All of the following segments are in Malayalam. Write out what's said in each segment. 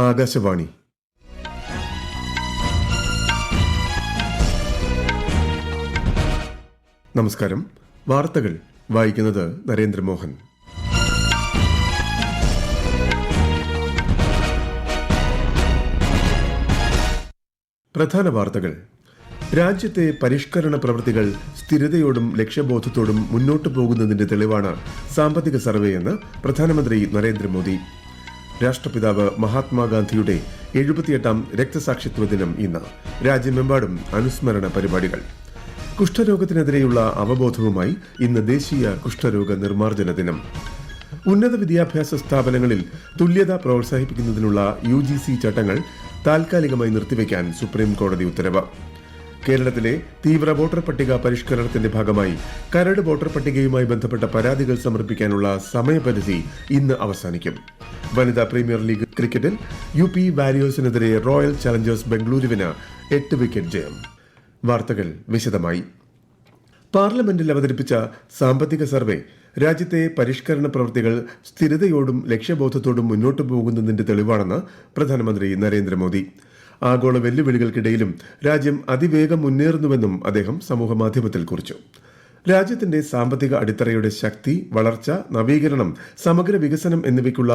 ആകാശവാണി. നമസ്കാരം. വാർത്തകൾ വായിക്കുന്നത് നരേന്ദ്രമോഹൻ. പ്രധാന വാർത്തകൾ. രാജ്യത്തെ പരിഷ്കരണ പ്രവൃത്തികൾ സ്ഥിരതയോടും ലക്ഷ്യബോധത്തോടും മുന്നോട്ടു പോകുന്നതിന്റെ തെളിവാണ് സാമ്പത്തിക സർവേയെന്ന് പ്രധാനമന്ത്രി നരേന്ദ്രമോദി. രാഷ്ട്രപിതാവ് മഹാത്മാഗാന്ധിയുടെ 78ാം രക്തസാക്ഷിത്വ ദിനം ഇന്ന്. രാജ്യമെമ്പാടും അനുസ്മരണ പരിപാടികൾ. കുഷ്ഠരോഗത്തിനെതിരെയുള്ള അവബോധവുമായി ഇന്ന് ദേശീയ കുഷ്ഠരോഗ നിർമ്മാർജ്ജന ദിനം. ഉന്നത വിദ്യാഭ്യാസ സ്ഥാപനങ്ങളിൽ തുല്യത പ്രോത്സാഹിപ്പിക്കുന്നതിനുള്ള UGC ചട്ടങ്ങൾ താൽക്കാലികമായി നിർത്തിവെക്കാൻ സുപ്രീം കോടതി ഉത്തരവ്. കേരളത്തിലെ തീവ്ര വോട്ടർ പട്ടിക പരിഷ്കരണത്തിന്റെ ഭാഗമായി കരട് വോട്ടർ പട്ടികയുമായി ബന്ധപ്പെട്ട പരാതികൾ സമർപ്പിക്കാനുള്ള സമയപരിധി ഇന്ന് അവസാനിക്കും. വനിതാ പ്രീമിയർ ലീഗ് ക്രിക്കറ്റിൽ UP വാരിയേഴ്സിനെതിരെ റോയൽ ചലഞ്ചേഴ്സ് ബംഗളൂരുവിന് 8 വിക്കറ്റ് ജയം. വാർത്തകൾ വിശദമായി. പാർലമെന്റിൽ അവതരിപ്പിച്ച സാമ്പത്തിക സർവേ രാജ്യത്തെ പരിഷ്കരണ പ്രവൃത്തികൾ സ്ഥിരതയോടും ലക്ഷ്യബോധത്തോടും മുന്നോട്ടു പോകുന്നതിന്റെ തെളിവാണെന്ന് പ്രധാനമന്ത്രി നരേന്ദ്രമോദി. ആഗോള വെല്ലുവിളികൾക്കിടയിലും രാജ്യം അതിവേഗം മുന്നേറുന്നുവെന്നും അദ്ദേഹം സമൂഹമാധ്യമത്തിൽ കുറിച്ചു. രാജ്യത്തിന്റെ സാമ്പത്തിക അടിത്തറയുടെ ശക്തി, വളർച്ച, നവീകരണം, സമഗ്ര വികസനം എന്നിവയ്ക്കുള്ള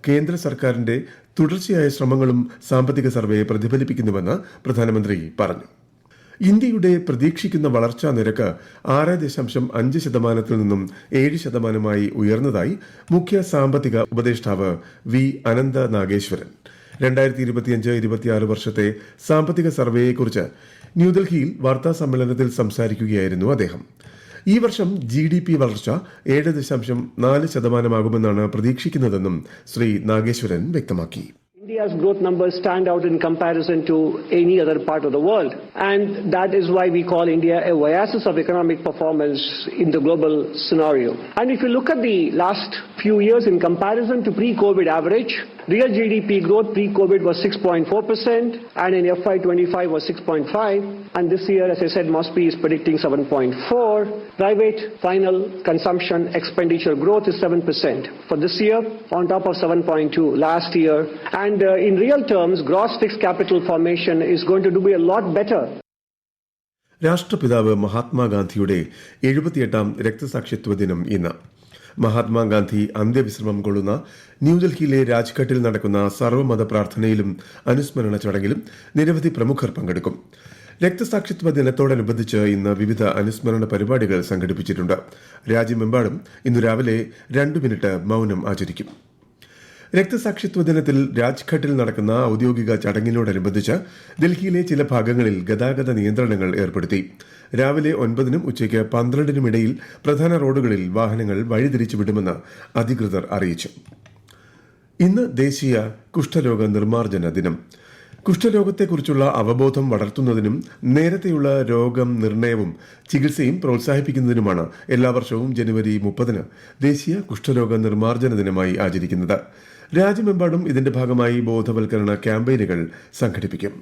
കേന്ദ്ര സർക്കാരിന്റെ തുടർച്ചയായ ശ്രമങ്ങളും സാമ്പത്തിക സർവേ പ്രതിഫലിപ്പിക്കുന്നുവെന്ന് പ്രധാനമന്ത്രി പറഞ്ഞു. ഇന്ത്യയുടെ പ്രതീക്ഷിക്കുന്ന വളർച്ചാ നിരക്ക് 6.5% നിന്നും 7% ഉയർന്നതായി മുഖ്യ സാമ്പത്തിക ഉപദേഷ്ടാവ് വി അനന്ത നാഗേശ്വരൻ. 2025-26 വർഷത്തെ സാമ്പത്തിക സർവേയെക്കുറിച്ച് ന്യൂഡൽഹിയിൽ വാർത്താ സമ്മേളനത്തിൽ സംസാരിക്കുകയായിരുന്നു അദ്ദേഹം. ഈ വർഷം GDP വളർച്ച 7.4% പ്രതീക്ഷിക്കുന്നതെന്നും ശ്രീ നാഗേശ്വരൻ വ്യക്തമാക്കി. India's growth numbers stand out in comparison to any other part of the world, and that is why we call India a oasis of economic performance in the global scenario. And if you look at the last few years in comparison to pre-COVID average, real GDP growth pre-COVID was 6.4%, and in FY25 was 6.5%, and this year, as I said, MOSPI is predicting 7.4%. Private final consumption expenditure growth is 7% for this year, on top of 7.2% last year, and in real terms, gross fixed capital formation is going to do a lot better. രാഷ്ട്രപിതാവ് മഹാത്മാഗാന്ധിയുടെ 78ാം രക്തസാക്ഷിത്വ ദിനം ഇന്ന്. മഹാത്മാഗാന്ധി അന്ത്യവിശ്രമം കൊള്ളുന്ന ന്യൂഡൽഹിയിലെ രാജ്ഘട്ടിൽ നടക്കുന്ന സർവ്വമത പ്രാർത്ഥനയിലും അനുസ്മരണ ചടങ്ങിലും നിരവധി പ്രമുഖർ പങ്കെടുക്കും. രക്തസാക്ഷിത്വ ദിനത്തോടനുബന്ധിച്ച് ഇന്ന് വിവിധ അനുസ്മരണ പരിപാടികൾ സംഘടിപ്പിച്ചിട്ടുണ്ട്. രാജ്യമെമ്പാടും ഇന്നു രാവിലെ 2 മിനിറ്റ് മൌനം ആചരിക്കും. രക്തസാക്ഷിത്വ ദിനത്തിൽ രാജ്ഘട്ടിൽ നടക്കുന്ന ഔദ്യോഗിക ചടങ്ങിനോടനുബന്ധിച്ച് ഡൽഹിയിലെ ചില ഭാഗങ്ങളിൽ ഗതാഗത നിയന്ത്രണങ്ങൾ ഏർപ്പെടുത്തി. രാവിലെ 9-നും ഉച്ചയ്ക്ക് 12-നും ഇടയിൽ പ്രധാന റോഡുകളിൽ വാഹനങ്ങൾ വഴിതിരിച്ചു വിടുമെന്ന് അധികൃതർ അറിയിച്ചു. ഇന്ന് ദേശീയ കുഷ്ഠരോഗ നിർമ്മാർജ്ജന ദിനം. കുഷ്ഠരോഗത്തെക്കുറിച്ചുള്ള അവബോധം വളർത്തുന്നതിനും നേരത്തെയുള്ള രോഗം നിർണയവും ചികിത്സയും പ്രോത്സാഹിപ്പിക്കുന്നതിനുമാണ് എല്ലാ വർഷവും ജനുവരി 30-ന് ദേശീയ കുഷ്ഠരോഗ നിർമ്മാർജ്ജന ദിനമായി ആചരിക്കുന്നത്. രാജ്യമെമ്പാടും ഇതിന്റെ ഭാഗമായി ബോധവൽക്കരണ ക്യാമ്പയിനുകൾ സംഘടിപ്പിക്കും.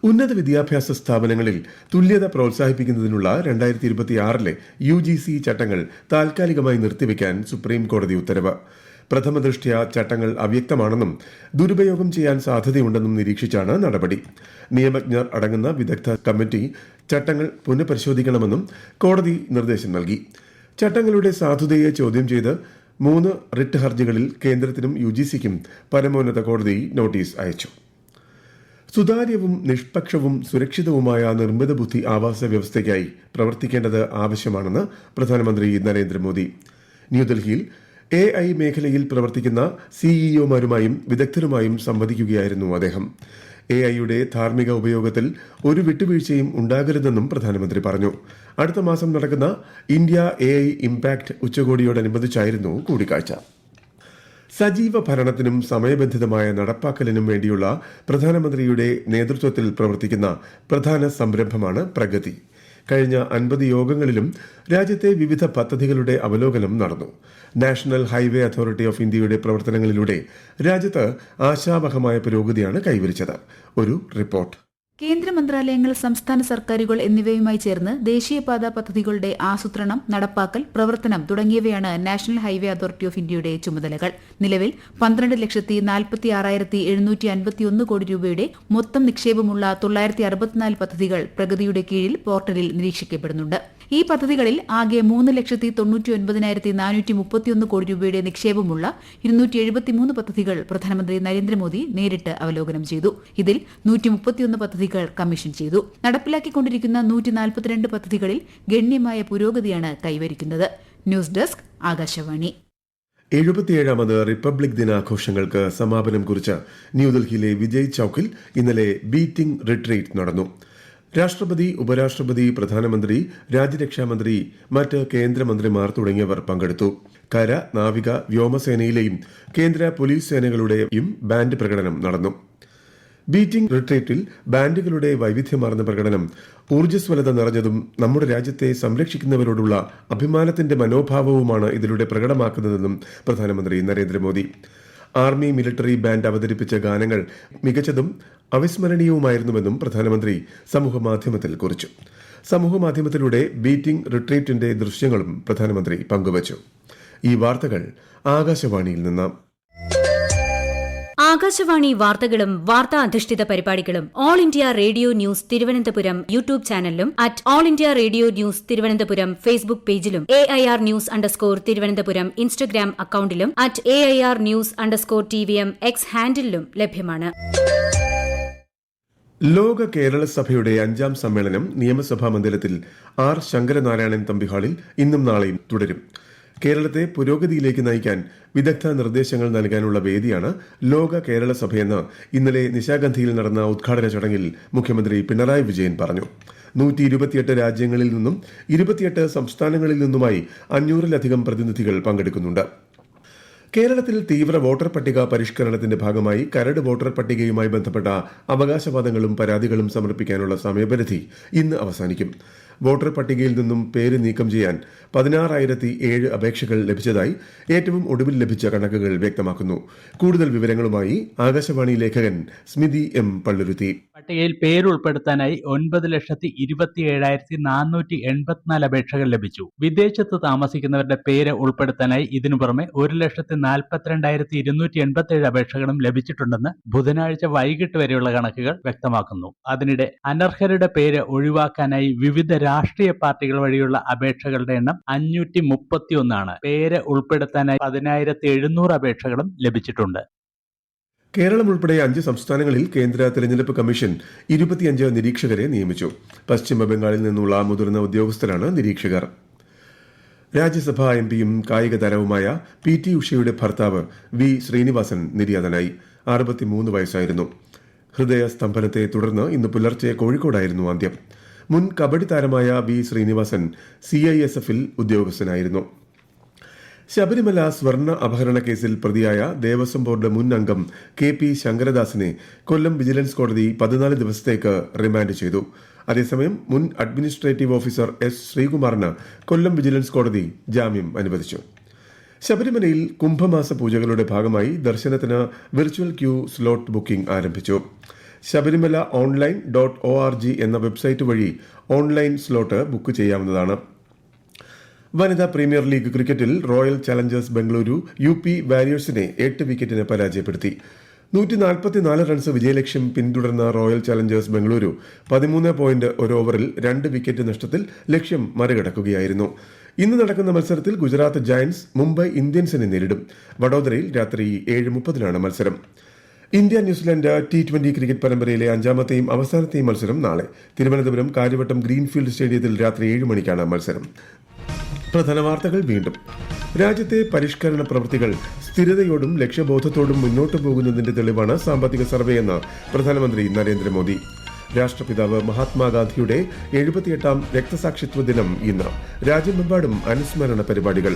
ഉന്നത വിദ്യാഭ്യാസ സ്ഥാപനങ്ങളിൽ തുല്യത പ്രോത്സാഹിപ്പിക്കുന്നതിനുള്ള 2026-ലെ UGC ചട്ടങ്ങൾ താൽക്കാലികമായി നിർത്തിവെക്കാൻ സുപ്രീം കോടതി ഉത്തരവ്. പ്രഥമ ദൃഷ്ട്യാ ചട്ടങ്ങൾ അവ്യക്തമാണെന്നും ദുരുപയോഗം ചെയ്യാൻ സാധ്യതയുണ്ടെന്നും നിരീക്ഷിച്ചാണ് നടപടി. നിയമജ്ഞർ അടങ്ങുന്ന വിദഗ്ധ കമ്മിറ്റി ചട്ടങ്ങൾ പുനഃപരിശോധിക്കണമെന്നും കോടതി നിർദ്ദേശം നൽകി. ചട്ടങ്ങളുടെ സാധുതയെ ചോദ്യം ചെയ്ത് 3 റിട്ട് ഹർജികളിൽ കേന്ദ്രത്തിനും UGCക്കും പരമോന്നത കോടതി നോട്ടീസ് അയച്ചു. സുതാര്യവും നിഷ്പക്ഷവും സുരക്ഷിതവുമായ നിർമ്മിത ബുദ്ധി ആവാസ വ്യവസ്ഥയ്ക്കായി പ്രവർത്തിക്കേണ്ടത് ആവശ്യമാണെന്ന് പ്രധാനമന്ത്രി നരേന്ദ്രമോദി. ന്യൂഡൽഹിയിൽ AI മേഖലയിൽ പ്രവർത്തിക്കുന്ന CEOമാരുമായും വിദഗ്ധരുമായും സംവദിക്കുകയായിരുന്നു അദ്ദേഹം. AI-യുടെ ധാർമ്മിക ഉപയോഗത്തിൽ ഒരു വിട്ടുവീഴ്ചയും ഉണ്ടാകരുതെന്നും പ്രധാനമന്ത്രി പറഞ്ഞു. അടുത്ത മാസം നടക്കുന്ന ഇന്ത്യ AI ഇംപാക്ട് ഉച്ചകോടിയോടനുബന്ധിച്ചായിരുന്നു കൂടിക്കാഴ്ച. സജീവ ഭരണത്തിനും സമയബന്ധിതമായ നടപ്പാക്കലിനും വേണ്ടിയുള്ള പ്രധാനമന്ത്രിയുടെ നേതൃത്വത്തിൽ പ്രവർത്തിക്കുന്ന പ്രധാന സംരംഭമാണ് പ്രഗതി. കഴിഞ്ഞ 50 യോഗങ്ങളിലും രാജ്യത്തെ വിവിധ പദ്ധതികളുടെ അവലോകനം നടന്നു. നാഷണൽ ഹൈവേ അതോറിറ്റി ഓഫ് ഇന്ത്യയുടെ പ്രവർത്തനങ്ങളിലൂടെ രാജ്യത്ത് ആശാവഹമായ പുരോഗതിയാണ് കൈവരിച്ചത്. ഒരു റിപ്പോർട്ട്. കേന്ദ്ര മന്ത്രാലയങ്ങൾ, സംസ്ഥാന സർക്കാരുകൾ എന്നിവയുമായി ചേർന്ന് ദേശീയപാതാ പദ്ധതികളുടെ ആസൂത്രണം, നടപ്പാക്കൽ, പ്രവർത്തനം തുടങ്ങിയവയാണ് നാഷണൽ ഹൈവേ അതോറിറ്റി ഓഫ് ഇന്ത്യയുടെ ചുമതലകൾ. നിലവിൽ 12,46,751 കോടി രൂപയുടെ മൊത്തം നിക്ഷേപമുള്ള 964 പദ്ധതികൾ പ്രഗതിയുടെ കീഴിൽ പോർട്ടലിൽ നിരീക്ഷിക്കപ്പെടുന്നുണ്ട്. ഈ പദ്ധതികളിൽ ആകെ 3,99,431 കോടി രൂപയുടെ നിക്ഷേപമുള്ള 273 പദ്ധതികൾ പ്രധാനമന്ത്രി നരേന്ദ്രമോദി നേരിട്ട് അവലോകനം ചെയ്തു. ഇതിൽ 131 പദ്ധതികൾ കമ്മീഷൻ ചെയ്തു. നടപ്പിലാക്കിക്കൊണ്ടിരിക്കുന്ന 142 പദ്ധതികളിൽ ഗണ്യമായ പുരോഗതിയാണ് കൈവരിക്കുന്നത്. News desk, Akashvani. 77ാമത് റിപ്പബ്ലിക് ദിനാഘോഷങ്ങൾക്ക് സമാപനം കുറിച്ച് ന്യൂഡൽഹിയിലെ വിജയ് ചൌക്കിൽ ഇന്നലെ ബീറ്റിംഗ് റിട്രീറ്റ് നടന്നു. രാഷ്ട്രപതി, ഉപരാഷ്ട്രപതി, പ്രധാനമന്ത്രി, രാജ്യരക്ഷാമന്ത്രി, മറ്റ് കേന്ദ്രമന്ത്രിമാർ തുടങ്ങിയവർ പങ്കെടുത്തു. കര, നാവിക, വ്യോമസേനയിലെയും കേന്ദ്ര പോലീസ് സേനകളുടെയും ബാൻഡ് പ്രകടനം നടന്നു. ബീറ്റിംഗ് റിട്രീറ്റിൽ ബാൻഡുകളുടെ വൈവിധ്യമാർന്ന പ്രകടനം ഊർജ്ജസ്വലത നിറഞ്ഞതും നമ്മുടെ രാജ്യത്തെ സംരക്ഷിക്കുന്നവരോടുള്ള അഭിമാനത്തിന്റെ മനോഭാവവുമാണ് ഇതിലൂടെ പ്രകടമാക്കുന്നതെന്നും പ്രധാനമന്ത്രി നരേന്ദ്രമോദി. ആർമി മിലിറ്ററി ബാൻഡ് അവതരിപ്പിച്ച ഗാനങ്ങൾ മികച്ചതും അവിസ്മരണീയവുമായിരുന്നുവെന്നും പ്രധാനമന്ത്രി സമൂഹമാധ്യമത്തിൽ കുറിച്ചു. സമൂഹമാധ്യമത്തിലൂടെ ബീറ്റിംഗ് റിട്രീറ്റിന്റെ ദൃശ്യങ്ങളും പ്രധാനമന്ത്രി പങ്കുവച്ചു. ഈ വാർത്തകൾ ആകാശവാണിയിൽ നിന്ന്. ആകാശവാണി വാർത്തകളും വാർത്താ അധിഷ്ഠിത പരിപാടികളും all India radio news Thiruvananthapuram YouTube ചാനലിലും @all India radio news Thiruvananthapuram Facebook പേജിലും AIR ന്യൂസ് തിരുവനന്തപുരം ഇൻസ്റ്റഗ്രാം അക്കൌണ്ടിലും @AIR ന്യൂസ് TVM X ഹാൻഡിലും ലഭ്യമാണ്. ലോക കേരള സഭയുടെ 5ാം സമ്മേളനം നിയമസഭാ മന്ദിരത്തിൽ ആർ ശങ്കരനാരായണൻ തമ്പി ഹാളിൽ ഇന്നും നാളെയും തുടരും. കേരളത്തെ പുരോഗതിയിലേക്ക് നയിക്കാൻ വിദഗ്ധ നിർദ്ദേശങ്ങൾ നൽകാനുള്ള വേദിയാണ് ലോക കേരള സഭയെന്ന് ഇന്നലെ നിശാഗന്ധിയിൽ നടന്ന ഉദ്ഘാടന ചടങ്ങിൽ മുഖ്യമന്ത്രി പിണറായി വിജയൻ പറഞ്ഞു. 128 രാജ്യങ്ങളിൽ നിന്നും 28 സംസ്ഥാനങ്ങളിൽ നിന്നുമായി 500-ലധികം പ്രതിനിധികൾ പങ്കെടുക്കുന്നുണ്ട്. കേരളത്തിൽ തീവ്ര വോട്ടർ പട്ടിക പരിഷ്കരണത്തിന്റെ ഭാഗമായി കരട് വോട്ടർ പട്ടികയുമായി ബന്ധപ്പെട്ട അവകാശവാദങ്ങളും പരാതികളും സമർപ്പിക്കാനുള്ള സമയപരിധി ഇന്ന് അവസാനിക്കും. വോട്ടർ പട്ടികയിൽ നിന്നും പേര് നീക്കം ചെയ്യാൻ 16,007 അപേക്ഷകൾ ലഭിച്ചതായി ഏറ്റവും ഒടുവിൽ ലഭിച്ച കണക്കുകൾ വ്യക്തമാക്കുന്നു. കൂടുതൽ വിവരങ്ങളുമായി ആകാശവാണി ലേഖകൻ സ്മിതി M. പള്ളുരുത്തി. പട്ടികയിൽ പേരുൾപ്പെടുത്താനായി 9,27,484 അപേക്ഷകൾ ലഭിച്ചു. വിദേശത്ത് താമസിക്കുന്നവരുടെ പേര് ഉൾപ്പെടുത്താനായി ഇതിനു പുറമെ 1,42,287 അപേക്ഷകളും ലഭിച്ചിട്ടുണ്ടെന്ന് ബുധനാഴ്ച വൈകിട്ട് വരെയുള്ള കണക്കുകൾ വ്യക്തമാക്കുന്നു. അതിനിടെ അനർഹരുടെ പേര് ഒഴിവാക്കാനായി വിവിധ രാഷ്ട്രീയ പാർട്ടികൾ വഴിയുള്ള അപേക്ഷകളുടെ എണ്ണം 531 പേര് ഉൾപ്പെടുത്താനായി 10,700 അപേക്ഷകളും ലഭിച്ചിട്ടുണ്ട്. കേരളം ഉൾപ്പെടെ 5 സംസ്ഥാനങ്ങളിൽ കേന്ദ്ര തെരഞ്ഞെടുപ്പ് കമ്മീഷൻ 25 നിരീക്ഷകരെ നിയമിച്ചു. പശ്ചിമ ബംഗാളിൽ നിന്നുള്ള മുതിർന്ന ഉദ്യോഗസ്ഥരാണ് നിരീക്ഷകർ. രാജ്യസഭാ എംപിയും കായിക താരവുമായ PT ഉഷയുടെ ഭർത്താവ് V. ശ്രീനിവാസൻ നിര്യാതനായി. 63 വയസ്സായിരുന്നു. ഹൃദയസ്തംഭനത്തെ തുടർന്ന് ഇന്ന് പുലർച്ചെ കോഴിക്കോടായിരുന്നു അന്ത്യം. മുൻ കബഡി താരമായ V. ശ്രീനിവാസൻ CISF-ൽ ഉദ്യോഗസ്ഥനായിരുന്നു. ശബരിമല സ്വർണ്ണ അപഹരണ കേസിൽ പ്രതിയായ ദേവസ്വം ബോർഡ് മുൻ അംഗം KP ശങ്കരദാസിനെ കൊല്ലം വിജിലൻസ് കോടതി 14 ദിവസത്തേക്ക് റിമാൻഡ് ചെയ്തു. അതേസമയം മുൻ അഡ്മിനിസ്ട്രേറ്റീവ് ഓഫീസർ S. ശ്രീകുമാറിന് കൊല്ലം വിജിലൻസ് കോടതി ജാമ്യം അനുവദിച്ചു. ശബരിമലയിൽ കുംഭമാസ പൂജകളുടെ ഭാഗമായി ദർശനത്തിന് വിർച്വൽ ക്യൂ സ്ലോട്ട് ബുക്കിംഗ് ആരംഭിച്ചു. ശബരിമല online.org എന്ന വെബ്സൈറ്റ് വഴി ഓൺലൈൻ സ്ലോട്ട് ബുക്ക് ചെയ്യാവുന്നതാണ്. വനിതാ പ്രീമിയർ ലീഗ് ക്രിക്കറ്റിൽ റോയൽ ചലഞ്ചേഴ്സ് ബംഗളൂരു UP വാരിയേഴ്സിനെ 8 വിക്കറ്റിന് പരാജയപ്പെടുത്തി. 144 റൺസ് വിജയലക്ഷ്യം പിന്തുടർന്ന റോയൽ ചലഞ്ചേഴ്സ് ബംഗളൂരു 13.1 ഓവറിൽ 2 വിക്കറ്റ് നഷ്ടത്തിൽ ലക്ഷ്യം മറികടക്കുകയായിരുന്നു. ഇന്ന് നടക്കുന്ന മത്സരത്തിൽ ഗുജറാത്ത് ജയന്റ്സ് മുംബൈ ഇന്ത്യൻസിനെ നേരിടും. വഡോദരയിൽ രാത്രി 7:30 മത്സരം. ഇന്ത്യ ന്യൂസിലൻഡ് T20 ക്രിക്കറ്റ് പരമ്പരയിലെ 5ാമത്തെയും അവസാനത്തെയും മത്സരം നാളെ തിരുവനന്തപുരം കാര്യവട്ടം ഗ്രീൻഫീൽഡ് സ്റ്റേഡിയത്തിൽ രാത്രി 7 മണിക്കാണ് മത്സരം. പ്രധാന വാർത്തകൾ വീണ്ടും. രാജ്യത്തെ പരിഷ്കരണ പ്രവൃത്തികൾ സ്ഥിരതയോടും ലക്ഷ്യബോധത്തോടും മുന്നോട്ടു പോകുന്നതിന്റെ തെളിവാണ് സാമ്പത്തിക സർവേയെന്ന് പ്രധാനമന്ത്രി നരേന്ദ്രമോദി. രാഷ്ട്രപിതാവ് മഹാത്മാഗാന്ധിയുടെ 78ാം രക്തസാക്ഷിത്വ ദിനം ഇന്ന്. രാജ്യമെമ്പാടും അനുസ്മരണ പരിപാടികൾ.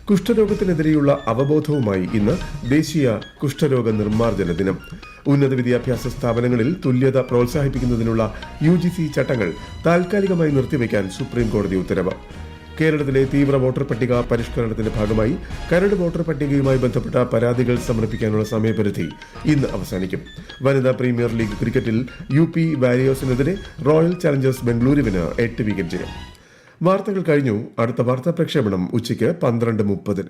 കുഷ്ഠരോഗത്തിനെതിരെയുള്ള അവബോധവുമായി ഇന്ന് ദേശീയ കുഷ്ഠരോഗ നിർമ്മാർജ്ജന ദിനം. ഉന്നത വിദ്യാഭ്യാസ സ്ഥാപനങ്ങളിൽ തുല്യത പ്രോത്സാഹിപ്പിക്കുന്നതിനുള്ള UGC ചട്ടങ്ങൾ താൽക്കാലികമായി നിർത്തിവെക്കാൻ സുപ്രീം കോടതി ഉത്തരവ്. കേരളത്തിലെ തീവ്ര വോട്ടർ പട്ടിക പരിഷ്കരണത്തിന്റെ ഭാഗമായി കരട് വോട്ടർ പട്ടികയുമായി ബന്ധപ്പെട്ട പരാതികൾ സമർപ്പിക്കാനുള്ള സമയപരിധി ഇന്ന് അവസാനിക്കും. വനിതാ പ്രീമിയർ ലീഗ് ക്രിക്കറ്റിൽ UP വാരിയേഴ്സിനെതിരെ റോയൽ ചലഞ്ചേഴ്സ് ബംഗളൂരുവിന് 8 വിക്കറ്റ് ജയം. വാർത്തകൾ കഴിഞ്ഞു. അടുത്ത വാർത്താ പ്രക്ഷേപണം ഉച്ചയ്ക്ക് 12:30.